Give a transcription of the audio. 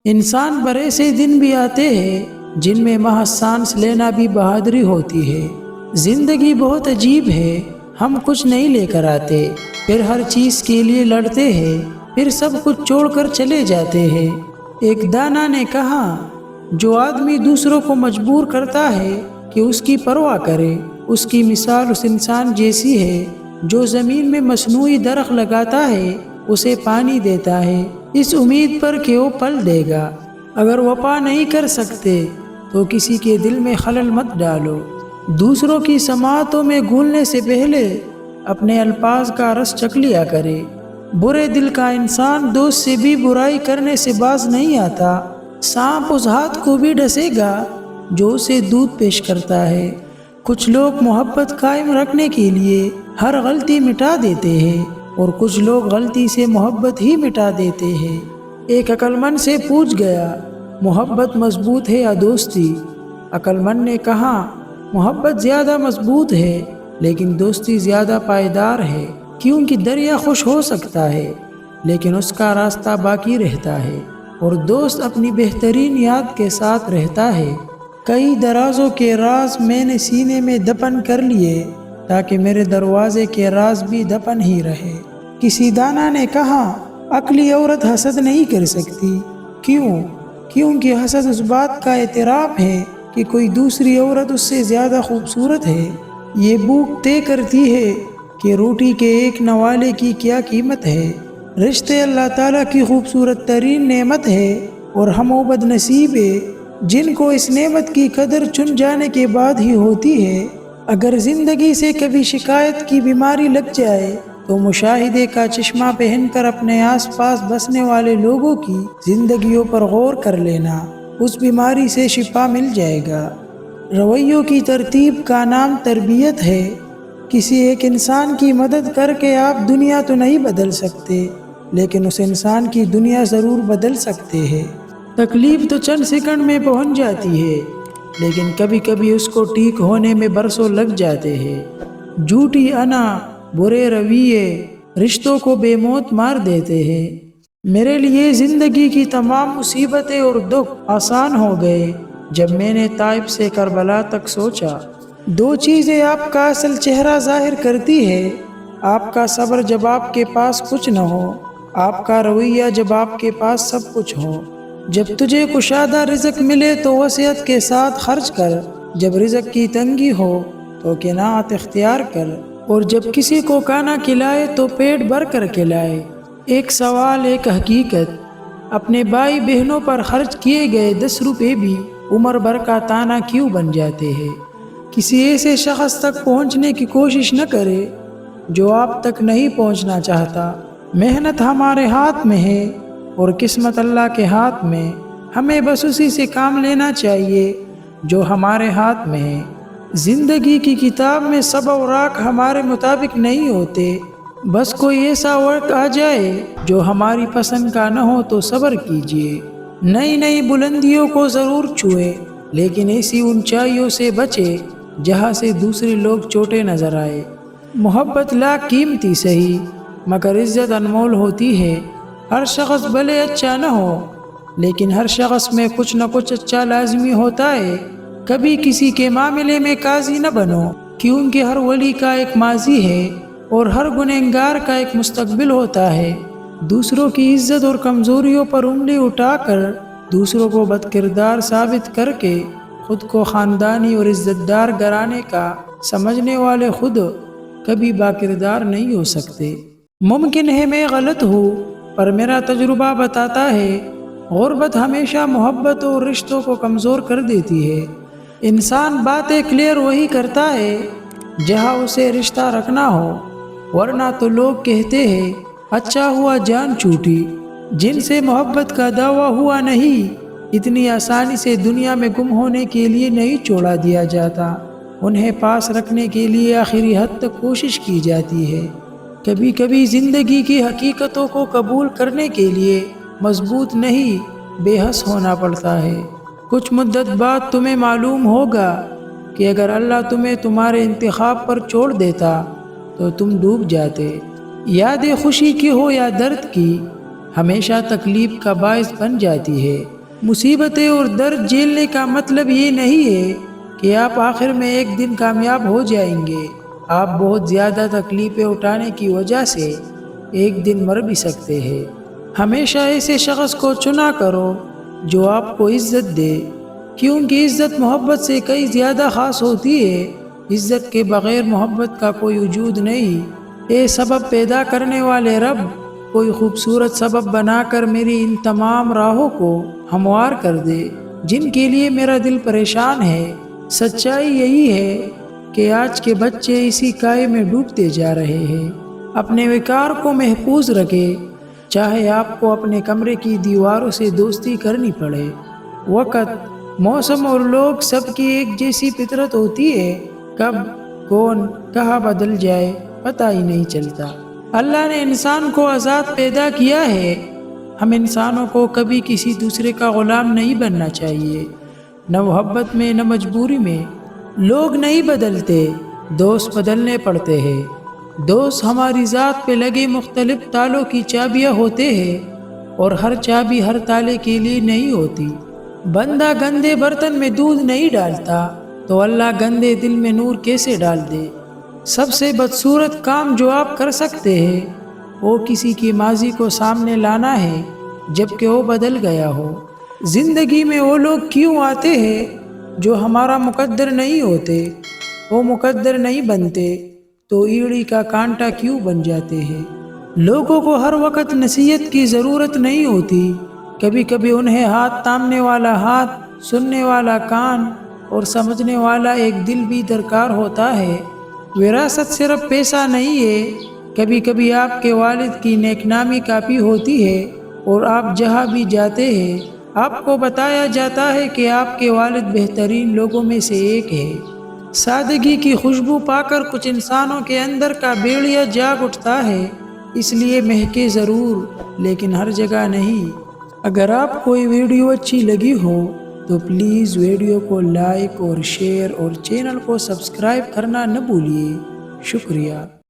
انسان پر ایسے دن بھی آتے ہیں جن میں محض سانس لینا بھی بہادری ہوتی ہے۔ زندگی بہت عجیب ہے، ہم کچھ نہیں لے کر آتے، پھر ہر چیز کے لیے لڑتے ہیں، پھر سب کچھ چھوڑ کر چلے جاتے ہیں۔ ایک دانا نے کہا، جو آدمی دوسروں کو مجبور کرتا ہے کہ اس کی پرواہ کرے، اس کی مثال اس انسان جیسی ہے جو زمین میں مصنوعی درخت لگاتا ہے، اسے پانی دیتا ہے، اس امید پر کہ وہ پھل دے گا۔ اگر وفا نہیں کر سکتے تو کسی کے دل میں خلل مت ڈالو۔ دوسروں کی سماعتوں میں گھلنے سے پہلے اپنے الفاظ کا رس چکھ لیا کرے۔ برے دل کا انسان دوست سے بھی برائی کرنے سے باز نہیں آتا۔ سانپ اس ہاتھ کو بھی ڈسے گا جو اسے دودھ پیش کرتا ہے۔ کچھ لوگ محبت قائم رکھنے کے لیے ہر غلطی مٹا دیتے ہیں اور کچھ لوگ غلطی سے محبت ہی مٹا دیتے ہیں۔ ایک عقل مند سے پوچھ گیا، محبت مضبوط ہے یا دوستی؟ عقل مند نے کہا، محبت زیادہ مضبوط ہے لیکن دوستی زیادہ پائیدار ہے، کیونکہ دریا خوش ہو سکتا ہے لیکن اس کا راستہ باقی رہتا ہے، اور دوست اپنی بہترین یاد کے ساتھ رہتا ہے۔ کئی درازوں کے راز میں نے سینے میں دفن کر لیے تاکہ میرے دروازے کے راز بھی دفن ہی رہے۔ کسی دانا نے کہا، عقلی عورت حسد نہیں کر سکتی۔ کیوں؟ کیونکہ حسد اس بات کا اعتراف ہے کہ کوئی دوسری عورت اس سے زیادہ خوبصورت ہے۔ یہ بھوک طے کرتی ہے کہ روٹی کے ایک نوالے کی کیا قیمت ہے۔ رشتے اللہ تعالیٰ کی خوبصورت ترین نعمت ہے اور ہم وہ بد نصیب ہیں جن کو اس نعمت کی قدر چن جانے کے بعد ہی ہوتی ہے۔ اگر زندگی سے کبھی شکایت کی بیماری لگ جائے تو مشاہدے کا چشمہ پہن کر اپنے آس پاس بسنے والے لوگوں کی زندگیوں پر غور کر لینا، اس بیماری سے شفا مل جائے گا۔ رویوں کی ترتیب کا نام تربیت ہے۔ کسی ایک انسان کی مدد کر کے آپ دنیا تو نہیں بدل سکتے، لیکن اس انسان کی دنیا ضرور بدل سکتے ہیں۔ تکلیف تو چند سیکنڈ میں پہنچ جاتی ہے، لیکن کبھی کبھی اس کو ٹھیک ہونے میں برسوں لگ جاتے ہیں۔ جھوٹی انا، برے رویے رشتوں کو بے موت مار دیتے ہیں۔ میرے لیے زندگی کی تمام مصیبتیں اور دکھ آسان ہو گئے جب میں نے طائف سے کربلا تک سوچا۔ دو چیزیں آپ کا اصل چہرہ ظاہر کرتی ہے، آپ کا صبر جب آپ کے پاس کچھ نہ ہو، آپ کا رویہ جب آپ کے پاس سب کچھ ہو۔ جب تجھے کشادہ رزق ملے تو وسعت کے ساتھ خرچ کر، جب رزق کی تنگی ہو تو قناعت اختیار کر، اور جب کسی کو کھانا کھلائے تو پیٹ بھر کر کھلائے۔ ایک سوال، ایک حقیقت، اپنے بھائی بہنوں پر خرچ کیے گئے 10 روپے بھی عمر بھر کا تانا کیوں بن جاتے ہیں؟ کسی ایسے شخص تک پہنچنے کی کوشش نہ کرے جو آپ تک نہیں پہنچنا چاہتا۔ محنت ہمارے ہاتھ میں ہے اور قسمت اللہ کے ہاتھ میں، ہمیں بس اسی سے کام لینا چاہیے جو ہمارے ہاتھ میں ہے۔ زندگی کی کتاب میں سب اوراق ہمارے مطابق نہیں ہوتے، بس کوئی ایسا وقت آ جائے جو ہماری پسند کا نہ ہو تو صبر کیجیے۔ نئی نئی بلندیوں کو ضرور چھوئے، لیکن ایسی اونچائیوں سے بچے جہاں سے دوسرے لوگ چھوٹے نظر آئے۔ محبت لاکھ قیمتی سہی، مگر عزت انمول ہوتی ہے۔ ہر شخص بھلے اچھا نہ ہو، لیکن ہر شخص میں کچھ نہ کچھ اچھا لازمی ہوتا ہے۔ کبھی کسی کے معاملے میں قاضی نہ بنو، کیونکہ ہر ولی کا ایک ماضی ہے اور ہر گنہگار کا ایک مستقبل ہوتا ہے۔ دوسروں کی عزت اور کمزوریوں پر انگلی اٹھا کر، دوسروں کو بد کردار ثابت کر کے خود کو خاندانی اور عزت دار گھرانے کا سمجھنے والے خود کبھی باکردار نہیں ہو سکتے۔ ممکن ہے میں غلط ہوں، پر میرا تجربہ بتاتا ہے غربت ہمیشہ محبت اور رشتوں کو کمزور کر دیتی ہے۔ انسان باتیں کلیئر وہی کرتا ہے جہاں اسے رشتہ رکھنا ہو، ورنہ تو لوگ کہتے ہیں اچھا ہوا جان چھوٹی۔ جن سے محبت کا دعویٰ ہوا نہیں، اتنی آسانی سے دنیا میں گم ہونے کے لیے نہیں چھوڑا دیا جاتا، انہیں پاس رکھنے کے لیے آخری حد تک کوشش کی جاتی ہے۔ کبھی کبھی زندگی کی حقیقتوں کو قبول کرنے کے لیے مضبوط نہیں، بے حس ہونا پڑتا ہے۔ کچھ مدت بعد تمہیں معلوم ہوگا کہ اگر اللہ تمہیں تمہارے انتخاب پر چھوڑ دیتا تو تم ڈوب جاتے۔ یادیں خوشی کی ہو یا درد کی، ہمیشہ تکلیف کا باعث بن جاتی ہے۔ مصیبتیں اور درد جھیلنے کا مطلب یہ نہیں ہے کہ آپ آخر میں ایک دن کامیاب ہو جائیں گے۔ آپ بہت زیادہ تکلیفیں اٹھانے کی وجہ سے ایک دن مر بھی سکتے ہیں۔ ہمیشہ ایسے شخص کو چنا کرو جو آپ کو عزت دے، کیونکہ عزت محبت سے کئی زیادہ خاص ہوتی ہے۔ عزت کے بغیر محبت کا کوئی وجود نہیں۔ اے سبب پیدا کرنے والے رب، کوئی خوبصورت سبب بنا کر میری ان تمام راہوں کو ہموار کر دے جن کے لیے میرا دل پریشان ہے۔ سچائی یہی ہے کہ آج کے بچے اسی کائے میں ڈوبتے جا رہے ہیں۔ اپنے وقار کو محفوظ رکھے، چاہے آپ کو اپنے کمرے کی دیواروں سے دوستی کرنی پڑے۔ وقت، موسم اور لوگ سب کی ایک جیسی فطرت ہوتی ہے، کب کون کہاں بدل جائے پتہ ہی نہیں چلتا۔ اللہ نے انسان کو آزاد پیدا کیا ہے۔ ہم انسانوں کو کبھی کسی دوسرے کا غلام نہیں بننا چاہیے، نہ محبت میں نہ مجبوری میں۔ لوگ نہیں بدلتے، دوست بدلنے پڑتے ہیں۔ دوست ہماری ذات پہ لگے مختلف تالوں کی چابیاں ہوتے ہیں، اور ہر چابی ہر تالے کے لیے نہیں ہوتی۔ بندہ گندے برتن میں دودھ نہیں ڈالتا تو اللہ گندے دل میں نور کیسے ڈال دے؟ سب سے بدصورت کام جو آپ کر سکتے ہیں وہ کسی کی ماضی کو سامنے لانا ہے جبکہ وہ بدل گیا ہو۔ زندگی میں وہ لوگ کیوں آتے ہیں جو ہمارا مقدر نہیں ہوتے؟ وہ مقدر نہیں بنتے تو ایڑی کا کانٹا کیوں بن جاتے ہیں؟ لوگوں کو ہر وقت نصیحت کی ضرورت نہیں ہوتی، کبھی کبھی انہیں ہاتھ تھامنے والا ہاتھ، سننے والا کان اور سمجھنے والا ایک دل بھی درکار ہوتا ہے۔ وراثت صرف پیسہ نہیں ہے، کبھی کبھی آپ کے والد کی نیک نامی کافی ہوتی ہے، اور آپ جہاں بھی جاتے ہیں آپ کو بتایا جاتا ہے کہ آپ کے والد بہترین لوگوں میں سے ایک ہے۔ سادگی کی خوشبو پا کر کچھ انسانوں کے اندر کا بیڑیا جاگ اٹھتا ہے، اس لیے مہکے ضرور لیکن ہر جگہ نہیں۔ اگر آپ کو یہ ویڈیو اچھی لگی ہو تو پلیز ویڈیو کو لائک اور شیئر اور چینل کو سبسکرائب کرنا نہ بھولیے۔ شکریہ۔